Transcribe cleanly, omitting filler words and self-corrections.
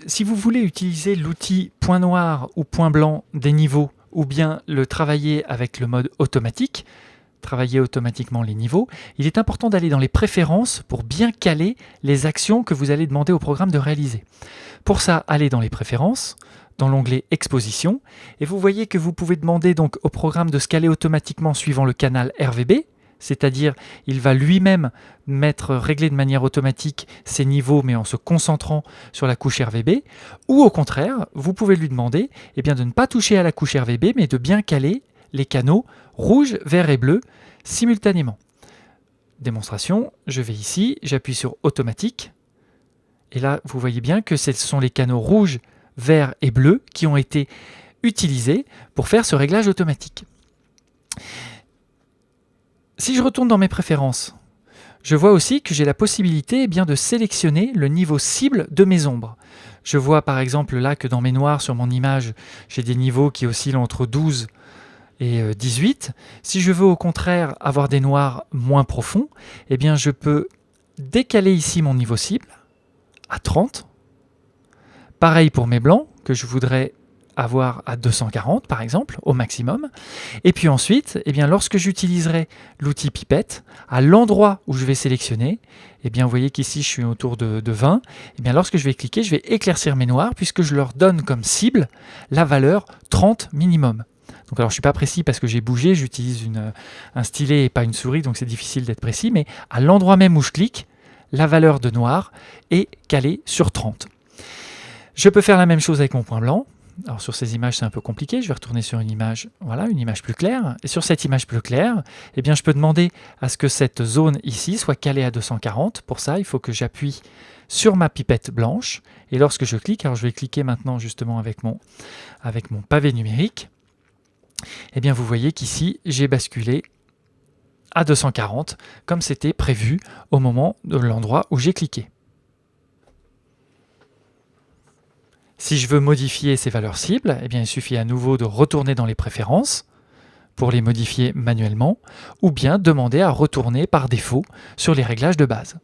Si vous voulez utiliser l'outil point noir ou point blanc des niveaux, ou bien le travailler avec le mode automatique, travailler automatiquement les niveaux, il est important d'aller dans les préférences pour bien caler les actions que vous allez demander au programme de réaliser. Pour ça, allez dans les préférences, dans l'onglet Exposition, et vous voyez que vous pouvez demander donc au programme de scaler automatiquement suivant le canal RVB, c'est-à-dire il va lui-même régler de manière automatique ses niveaux mais en se concentrant sur la couche RVB, ou au contraire, vous pouvez lui demander de ne pas toucher à la couche RVB mais de bien caler les canaux rouge, vert et bleu simultanément. Démonstration, je vais ici, j'appuie sur automatique, et là vous voyez bien que ce sont les canaux rouge, vert et bleu qui ont été utilisés pour faire ce réglage automatique. Si je retourne dans mes préférences, je vois aussi que j'ai la possibilité de sélectionner le niveau cible de mes ombres. Je vois par exemple là que dans mes noirs sur mon image, j'ai des niveaux qui oscillent entre 12 et 18. Si je veux au contraire avoir des noirs moins profonds, je peux décaler ici mon niveau cible à 30. Pareil pour mes blancs que je voudrais avoir à 240 par exemple, au maximum. Et puis ensuite, lorsque j'utiliserai l'outil pipette, à l'endroit où je vais sélectionner, vous voyez qu'ici je suis autour de 20, lorsque je vais cliquer, je vais éclaircir mes noirs puisque je leur donne comme cible la valeur 30 minimum. Donc alors je ne suis pas précis parce que j'ai bougé, j'utilise un stylet et pas une souris, donc c'est difficile d'être précis, mais à l'endroit même où je clique, la valeur de noir est calée sur 30. Je peux faire la même chose avec mon point blanc. Alors sur ces images c'est un peu compliqué, je vais retourner sur une image, voilà, une image plus claire. Et sur cette image plus claire, je peux demander à ce que cette zone ici soit calée à 240. Pour ça, il faut que j'appuie sur ma pipette blanche. Et lorsque je clique, alors je vais cliquer maintenant justement avec mon pavé numérique, vous voyez qu'ici j'ai basculé à 240 comme c'était prévu au moment de l'endroit où j'ai cliqué. Si je veux modifier ces valeurs cibles, il suffit à nouveau de retourner dans les préférences pour les modifier manuellement, ou bien demander à retourner par défaut sur les réglages de base.